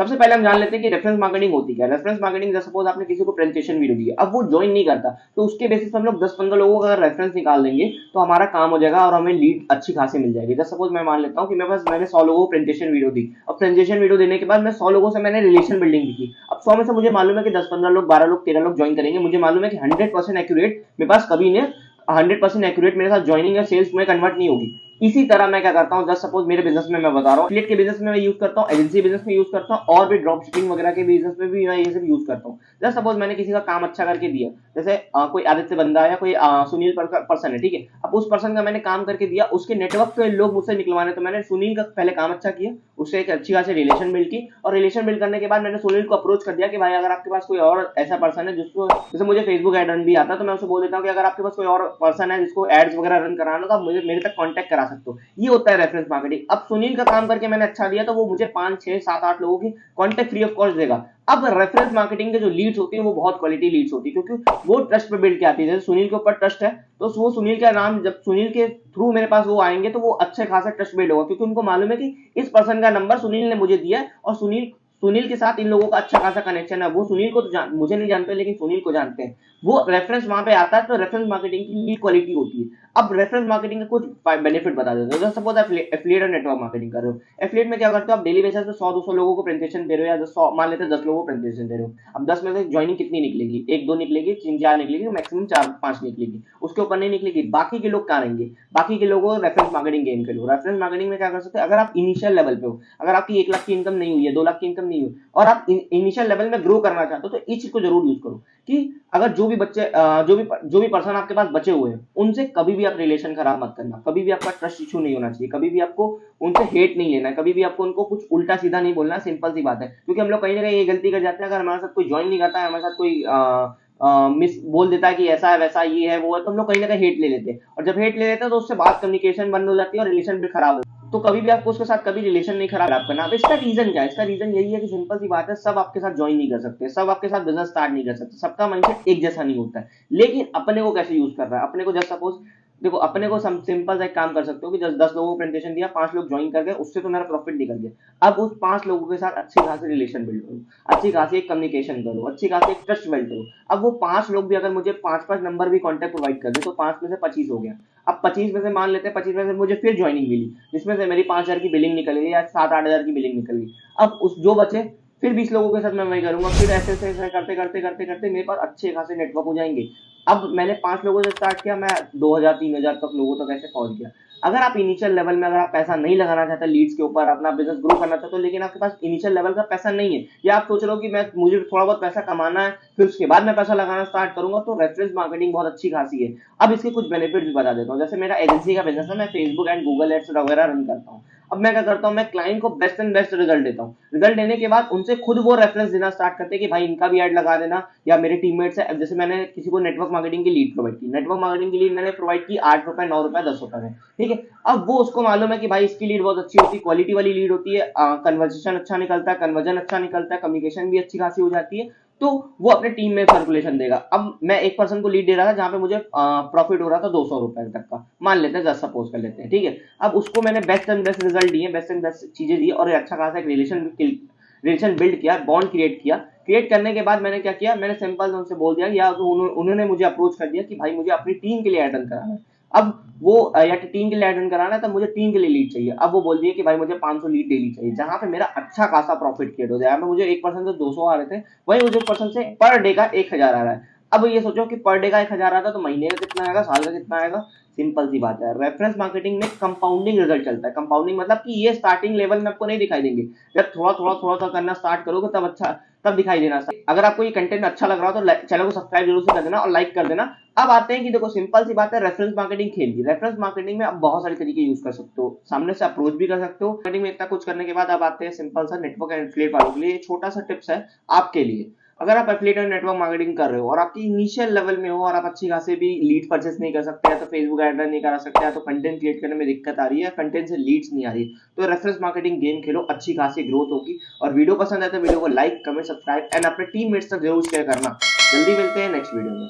सबसे पहले हम जान लेते हैं कि रेफरेंस मार्केटिंग होती क्या है। रेफरेंस मार्केटिंग, जैसे सपोज आपने किसी को प्रेजेंटेशन वीडियो दी है, अब वो ज्वाइन नहीं करता, तो उसके बेसिस पे हम लोग 10-15 लोगों का अगर रेफरेंस निकाल देंगे तो हमारा काम हो जाएगा और हमें लीड अच्छी खासी मिल जाएगी। जैसे सपोज मैं मान लेता हूँ कि मेरे पास मैंने 100 लोगों को प्रेजेंटेशन वीडियो दी, और प्रेजेंटेशन वीडियो देने के बाद मैं 100 लोगों से मैंने रिलेशन बिल्डिंग भी की। अब 100 में से मुझे मालूम है कि 10-15 लोग, 12 लोग, 13 लोग ज्वाइन करेंगे, मुझे मालूम है कि 100% एक्यूरेट मेरे पास कभी ने 100% एक्यूरेट मेरे साथ ज्वाइनिंग या सेल्स में कन्वर्ट नहीं होगी। इसी तरह मैं क्या करता हूँ, जस्ट सपोज मेरे बिजनेस में मैं बता रहा हूँ, एफिलिएट के बिजनेस में मैं यूज करता हूँ, एजेंसी बिजनेस में यूज करता हूँ, और भी ड्रॉप शिपिंग वगैरह के बिजनेस में भी मैं ये सब यूज करता हूँ। जस्ट सपोज मैंने किसी का काम अच्छा करके दिया, जैसे कोई आदित्य बंदा या कोई सुनील पर्सन है, ठीक है। अब उस पर्सन का मैंने काम करके दिया, उसके नेटवर्क के लोग मुझसे निकलवाने, तो मैंने सुनील का पहले काम अच्छा किया, उससे एक अच्छी खासी रिलेशन बिल्ड की, और रिलेशन बिल्ड करने के बाद मैंने सुनील को अप्रोच कर दिया कि भाई अगर आपके पास कोई और ऐसा पर्सन है जिसको, जैसे मुझे फेसबुक एड रन भी आता है, तो मैं उसे बोल देता हूँ कि अगर आपके पास कोई और पर्सन है जिसको एड्स वगैरह रन कराना, तो आप मुझे मेरे तक कांटेक्ट करा सकते हो। ये होता है रेफरेंस मार्केटिंग। अब सुनील का काम करके मैंने अच्छा दिया, तो वो मुझे 5, 6, 7, 8 लोगों की कांटेक्ट फ्री ऑफ कॉस्ट देगा। अब रेफरेंस मार्केटिंग के जो लीड्स होती है वो बहुत क्वालिटी लीड्स होती है, क्योंकि वो ट्रस्ट पे बिल्ड की आती है। जैसे सुनील के ऊपर ट्रस्ट है, तो वो सुनील का नाम, जब सुनील के थ्रू मेरे पास वो आएंगे तो वो अच्छे खासा ट्रस्ट बिल्ड होगा, क्योंकि उनको मालूम है कि इस पर्सन का नंबर सुनील ने मुझे दिया है, और सुनील के साथ इन लोगों का अच्छा खासा कनेक्शन है। वो सुनील को तो मुझे नहीं जानते, लेकिन सुनील को जानते हैं। वो रेफरेंस वहां पे आता है, तो रेफरेंस मार्केटिंग की लीड क्वालिटी होती है। अब रेफरेंस मार्केटिंग का कुछ बेनिफिट बता देते हो। सपोज एफिलिएट और नेटवर्क मार्केटिंग कर रहे हो, एफिलिएट में क्या करते हो, आप डेली बेसिस पे 100-200 लोगों को प्रेजेंटेशन दे रहे हो, या 100 मान लेते हैं 10 लोगों को प्रेजेंटेशन दे रहे हो। अब 10 में से ज्वाइनिंग कितनी निकलेगी, 1-2 निकलेगी, 3-4 निकलेगी, मैक्सिमम 4-5 निकलेगी, उसके ऊपर नहीं निकलेगी। बाकी के लोग कहाँ रहेंगे, बाकी के लोगों को रेफरेंस मार्केटिंग गेम के लोग। रेफरेंस मार्केटिंग में क्या कर सकते हैं, अगर आप इनिशियल लेवल पे हो, अगर आपकी 1 लाख की इनकम नहीं हुई है, 2 लाख की इनकम नहीं हुई, और आप इनिशियल लेवल में ग्रो करना चाहते हो, तो इस चीज को जरूर यूज करो कि अगर जो भी पर्सन आपके पास बचे हुए हैं, उनसे कभी भी आप रिलेशन खराब मत करना, कभी भी आपका ट्रस्ट इशू नहीं होना चाहिए, कभी भी आपको उनसे हेट नहीं लेना, कभी भी आपको उनको कुछ उल्टा सीधा नहीं बोलना। सिंपल सी बात है, क्योंकि हम लोग कहीं ना कहीं ये गलती कर जाते हैं, अगर हमारे साथ कोई ज्वाइन नहीं करता है, हमारे साथ कोई मिस बोल देता है कि ऐसा है वैसा ये है वो है, तो हम लोग कहीं ना कहीं हेट ले लेते हैं, और जब हेट ले लेते हैं तो उससे बात कम्युनिकेशन बंद हो जाती है और रिलेशन भी खराब हो। तो कभी भी आपको उसके साथ कभी रिलेशन नहीं खराब करना। अब इसका रीजन क्या है, इसका रीजन यही है कि सिंपल सी बात है, सब आपके साथ ज्वाइन नहीं कर सकते, सब आपके साथ बिजनेस स्टार्ट नहीं कर सकते, सबका माइंडसेट एक जैसा नहीं होता है। लेकिन अपने को कैसे यूज कर रहा है, अपने को जस्ट सपोज देखो, अपने को सिंपल सा एक काम कर सकते हो कि 10 लोगों को प्रेजेंटेशन दिया, 5 लोग ज्वाइन कर गए, उससे तो मेरा प्रॉफिट निकल गया। अब उस 5 लोगों के साथ अच्छी खासी रिलेशन बिल्ड करो, अच्छी खासी एक कम्युनिकेशन करो, अच्छी खासी एक ट्रस्ट बिल्ड करो। अब वो 5 लोग भी अगर मुझे 5-5 नंबर भी कॉन्टेक्ट प्रोवाइड कर दे, तो 5 में से 25 हो गया। अब 25 में से मान लेते हैं 25 में से मुझे फिर ज्वाइनिंग मिली, जिसमें से मेरी 5,000 की बिलिंग निकल गई या 7-8 हजार की बिलिंग निकल गई। अब उस जो बचे फिर 20 लोगों के साथ मैं वही करूंगा, फिर ऐसे करते करते करते करते मेरे पास अच्छे खासे नेटवर्क हो जाएंगे। अब मैंने 5 लोगों से स्टार्ट किया, मैं 2,000-3,000 तक लोगों तक ऐसे पहुंच गया। अगर आप इनिशियल लेवल में, अगर आप पैसा नहीं लगाना चाहते लीड्स के ऊपर, अपना बिजनेस ग्रो करना चाहते हो, लेकिन आपके पास इनिशियल लेवल का पैसा नहीं है, या आप सोच रहे हो कि मुझे थोड़ा बहुत पैसा कमाना है, फिर उसके बाद मैं पैसा लगाना स्टार्ट करूंगा, तो रेफरेंस मार्केटिंग बहुत अच्छी खासी है। अब इसके कुछ बेनिफिट भी बता देता हूँ। जैसे मेरा एजेंसी का बिजनेस है, मैं फेसबुक एंड गूगल एड्स वगैरह रन करता हूँ। अब मैं क्या करता हूँ, मैं क्लाइंट को बेस्ट एंड बेस्ट रिजल्ट देता हूँ। रिजल्ट देने के बाद उनसे खुद वो रेफरेंस देना स्टार्ट करते हैं कि भाई इनका भी ऐड लगा देना, या मेरे टीममेट्स है। जैसे मैंने किसी को नेटवर्क मार्केटिंग की लीड प्रोवाइड की, नेटवर्क मार्केटिंग की लीड मैंने प्रोवाइड की 8 रुपए, 9 रुपए, 10 रुपए में, ठीक है। अब वो उसको मालूम है कि भाई इसकी लीड बहुत अच्छी होती है, क्वालिटी वाली लीड होती है, कन्वर्सेशन अच्छा निकलता है, कन्वर्जन अच्छा निकलता है, कम्युनिकेशन भी अच्छी खासी हो जाती है, तो वो अपने टीम में सर्कुलेशन देगा। अब मैं एक पर्सन को लीड दे रहा था जहां पे मुझे प्रॉफिट हो रहा था 200 रुपए तक का, मान लेते हैं, जस्ट सपोज कर लेते हैं, ठीक है। अब उसको मैंने बेस्ट एंड बेस्ट रिजल्ट दिए, बेस्ट एंड बेस्ट चीजें दी, और अच्छा खासा एक रिलेशन बिल्ड किया, बॉन्ड क्रिएट किया। क्रिएट करने के बाद मैंने क्या किया, मैंने सिंपल उनसे बोल दिया, या तो उन्होंने मुझे अप्रोच कर दिया कि भाई मुझे अपनी टीम के लिए अटेंड कराना है। अब वो या टीम के लिए अटेंड कराना है, तब मुझे टीम के लिए लीड चाहिए। अब वो बोल दिए कि भाई मुझे 500 लीड डेली चाहिए, जहां पे मेरा अच्छा खासा प्रॉफिट क्रिएट हो जाए। मुझे एक पर्सन से 200 आ रहे थे, वही मुझे पर्सन से पर डे का 1,000 आ रहा है। अब ये सोचो कि पर डे का 1,000 आता है, तो महीने का कितना आएगा, साल का कितना आएगा। सिंपल सी बात है, रेफरेंस मार्केटिंग में कंपाउंडिंग रिजल्ट चलता है। कंपाउंडिंग मतलब कि ये स्टार्टिंग लेवल में आपको नहीं दिखाई देंगे, जब थोड़ा थोड़ा थोड़ा सा करना स्टार्ट करोगे तब अच्छा, तब दिखाई देना। अगर आपको ये कंटेंट अच्छा लग रहा हो तो चैनल को सब्सक्राइब जरूर से कर देना और लाइक कर देना। अब आते हैं कि देखो, सिंपल सी बात है, रेफरेंस मार्केटिंग खेलिए। रेफरेंस मार्केटिंग में आप बहुत सारे तरीके यूज कर सकते हो, सामने से अप्रोच भी कर सकते हो। मार्केटिंग में इतना कुछ करने के बाद अब आते हैं सिंपल सा नेटवर्क एंड एफिलिएट वालों के लिए। छोटा सा टिप्स है आपके लिए। अगर आप एफिलिएट और नेटवर्क मार्केटिंग कर रहे हो और आपकी इनिशियल लेवल में हो और आप अच्छी खासी भी लीड परचेस नहीं कर सकते, या तो फेसबुक एड नहीं करा सकते, या तो कंटेंट क्रिएट करने में दिक्कत आ रही है, कंटेंट से लीड्स नहीं आ रही, तो रेफरेंस मार्केटिंग गेम खेलो, अच्छी खासी ग्रोथ होगी। और वीडियो पसंद है तो वीडियो को लाइक, कमेंट, सब्सक्राइब एंड अपने टीममेट्स तक जरूर शेयर करना। जल्दी मिलते हैं नेक्स्ट वीडियो में।